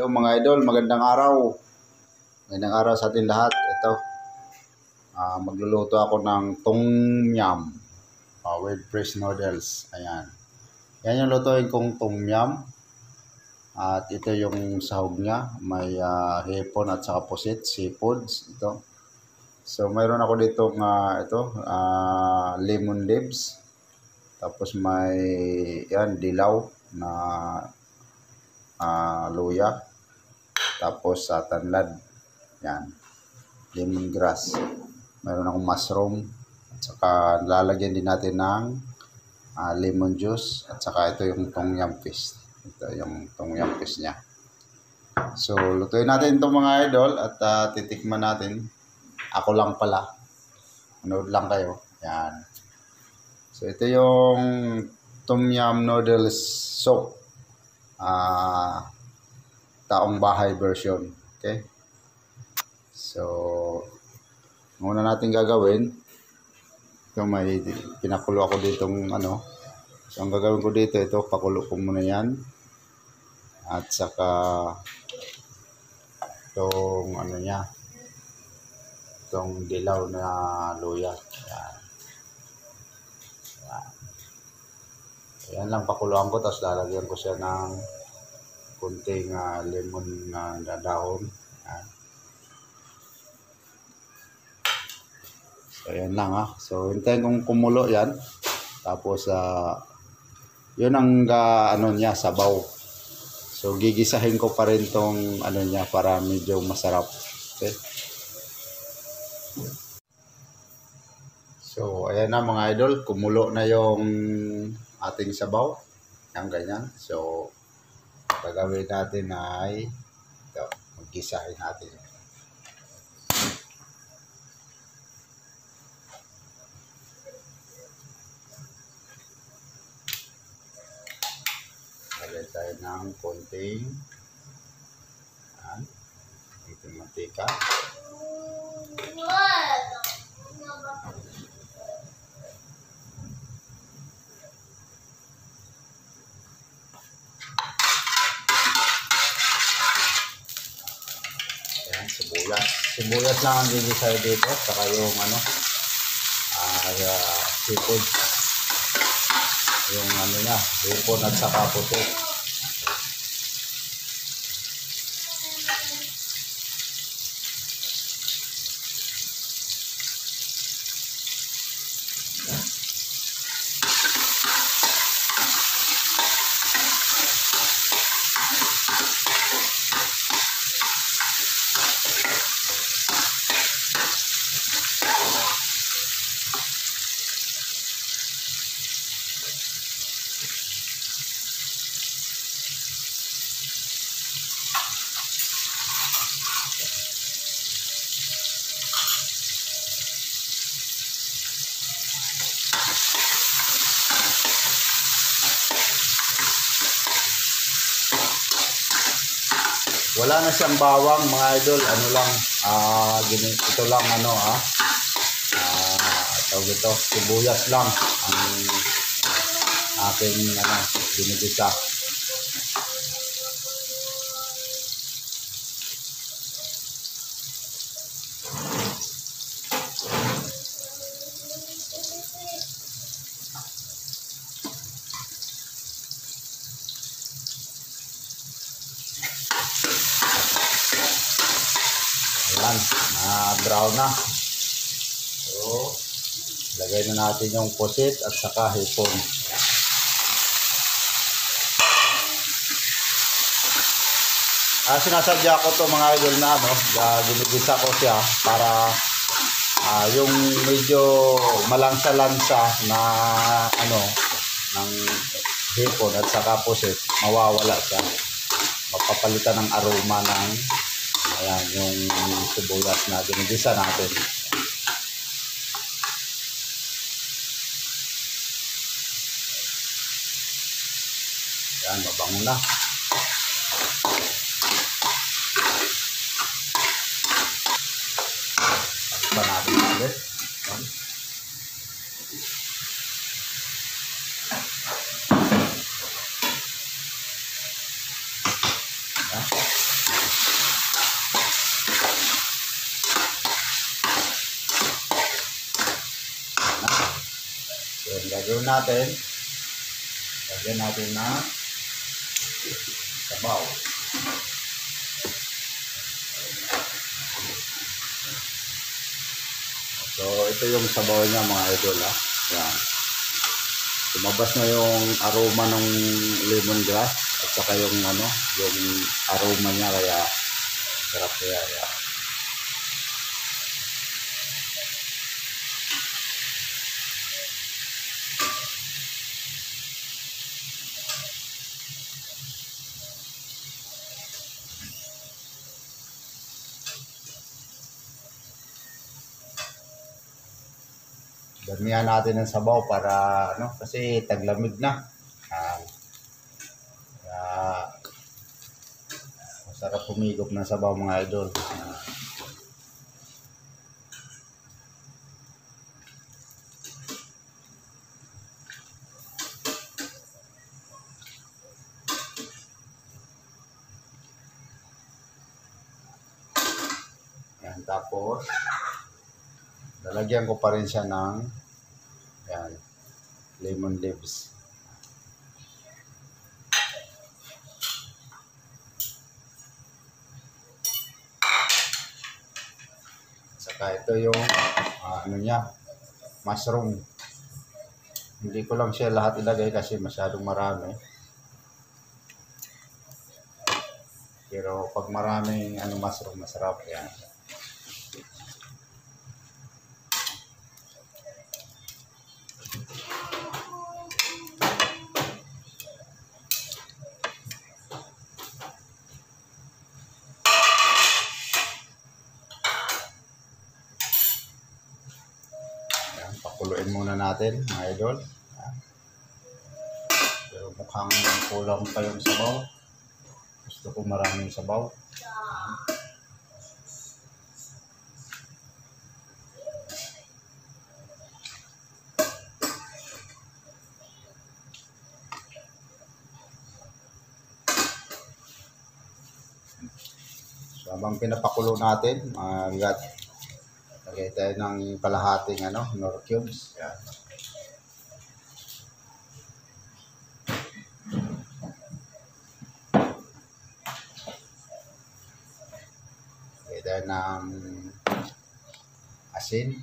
So mga idol, magandang araw. Magandang araw sa atin lahat. Ito, magluluto ako ng tom yum with fresh noodles. Ayan. Yan yung lutuin kong tom yum. At ito yung sahog niya. May hipon at saka pusit, seafoods. Ito. So mayroon ako ditong lemon leaves. Tapos may yan, dilaw na luya. Tapos sa tanlad, yan, lemongrass. Mayroon akong mushroom. At saka lalagyan din natin ng lemon juice. At saka ito yung tom yum fish. Ito yung tom yum fish niya. So, lutuin natin itong mga idol at titikman natin. Ako lang pala. Manood lang kayo. Yan. So, ito yung tom yum noodles soup. Taong bahay version. Okay? So, muna natin gagawin. Ito may pinakulo ako ditong So, ang gagawin ko dito, ito, pakulo ko muna yan. At saka, itong itong dilaw na luya. Yan. Yan. Yan lang pakuluan ko, tapos lalagyan ko siya ng kunting lemon na dahon. Yan. So, yan lang So, hintayin kong kumulo yan. Tapos, yun ang niya, sabaw. So, gigisahin ko pa rin tong niya para medyo masarap. Okay? So, ayan na mga idol. Kumulo na yung ating sabaw. Yan, ganyan. So, gagawin natin ay ito, magisahin natin. Lagay tayo ng konting ito mantika. Sibuyas lang ang gigisay dito, saka yung seafood, yung niya, hipon at saka puto. Wala na siyang bawang mga idol, ito lang tawag ito, sibuyas lang ang ating ginigisa. Ayan, brown na. So, lagay na natin yung pusit at saka hipon. Sinasadya ko to mga idol na ginigisa ko siya para yung medyo malansa-lansa na ng hipon at saka pusit, mawawala siya. Mapapalitan ng aroma ng yung sibuyas na ginigisa natin. Yan, mabango na. Pa natin ulit. Yan. natin, lagyan natin na sabaw. So, ito yung sabaw niya mga idol ha. Yan. Lumabas na yung aroma ng lemongrass at saka yung yung aroma niya, kaya sarap kaya. Yan. Damihan natin ng sabaw para kasi taglamig na. Kaya masarap humigop ng sabaw mga idol. Yan, tapos lalagyan ko pa rin siya ng lemon leaves. Saka ito yung mushroom. Hindi ko lang siya lahat ilagay kasi masyadong marami. Pero pag maraming mushroom, masarap yan. Pakuluin muna natin mga idol. Pero mukhang kulang pa yung sabaw. Gusto ko maraming sabaw. So, habang pinapakulo natin, lagay tayo ng kalahating nor cubes. Yan. Lagay tayo ng asin.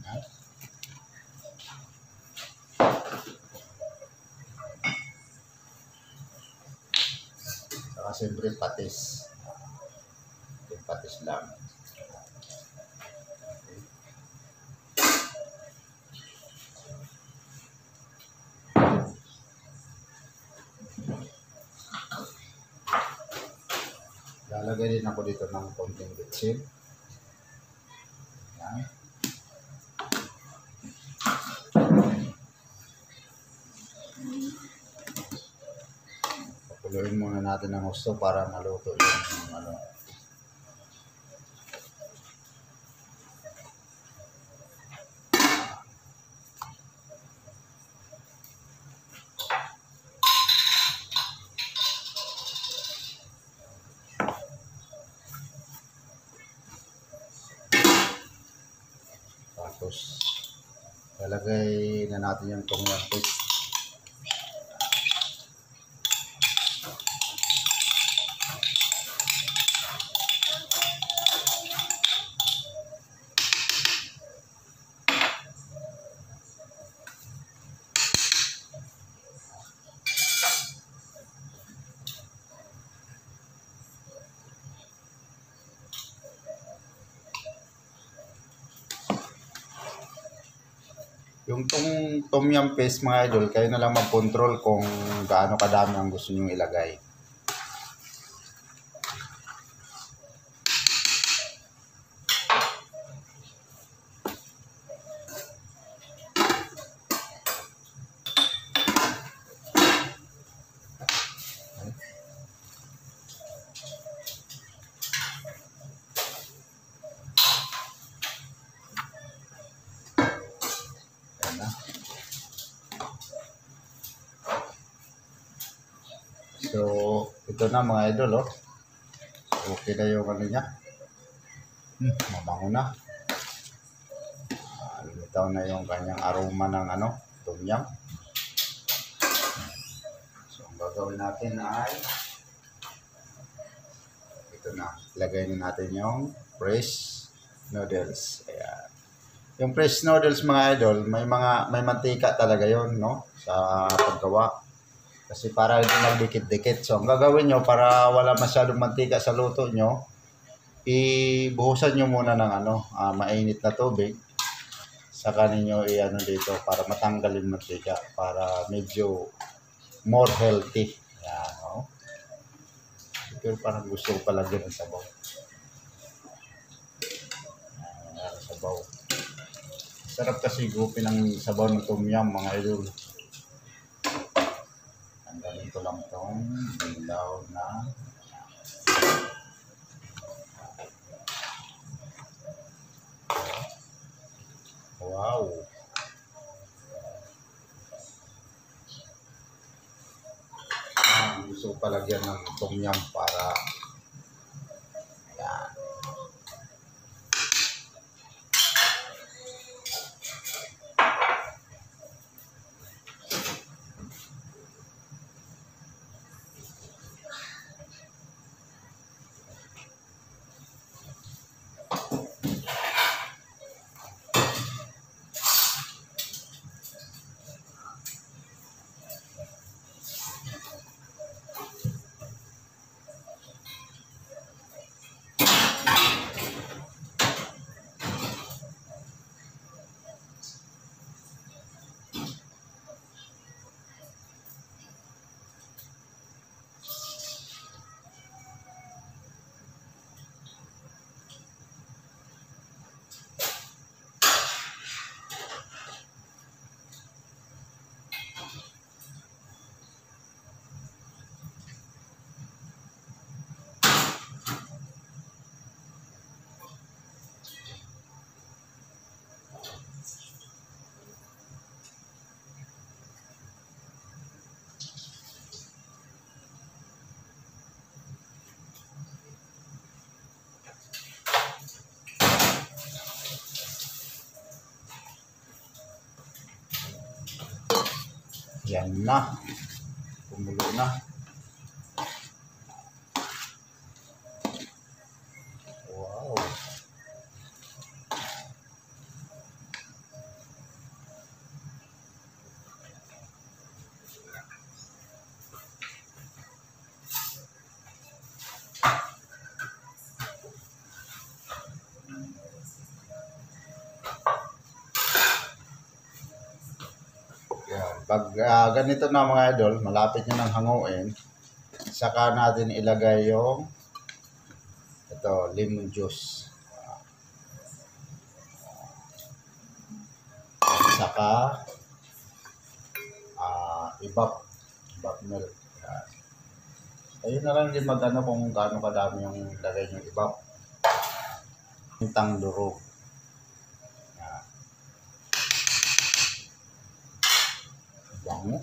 Yan. Saka siyempre patis. Yung patis lang. Lalagay din ako dito ng konting bitsin. Yan. Pakuluin muna natin ng gusto para maluto yung Tapos, lalagay na natin yung tom yum paste. Yung tom yum paste mga idol, kayo na lang mag-control kung gaano kadami ang gusto nyo ilagay. So, ito na mga idol, oh. Okay na yung niya. Mabango na. Lumitaw na yung kanyang aroma ng tom yum. gagawin natin ay ito na. Ilagay na natin yung fresh noodles. Ayan. Yung fresh noodles mga idol, may mantika talaga yon, no? Sa paggawa. Kasi para hindi magdikit-dikit. So, ang gagawin nyo para wala masyadong mantika sa luto nyo, ibuhusan nyo muna ng mainit na tubig. Saka ninyo i-ano dito para matanggal yung mantika, para medyo more healthy. Yan, no? Pero parang gusto ko palagyan ng sabaw. Yan, sabaw. Sarap kasi gupin ng sabaw ng tom yum mga idol. Tanggalin ko lang itong dilaw na wow. Gusto ko palagyan ng tom yum para yan. Yan na. Kumulo na. Wow. Pag ganito na mga idol, malapit nyo nang hanguin, saka natin ilagay yung lemon juice. Saka ibap milk. Ayun na lang din kung gaano kadami yung lagay yung ibap. Tang durog. Bango.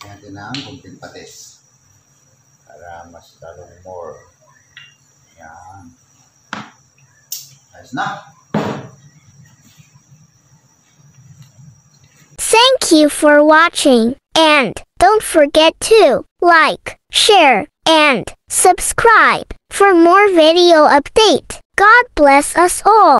Yan din ang kunting patis para mas lalong more. Yan. Ayos na. Thank you for watching, and don't forget to like, share, and subscribe for more video update. God bless us all.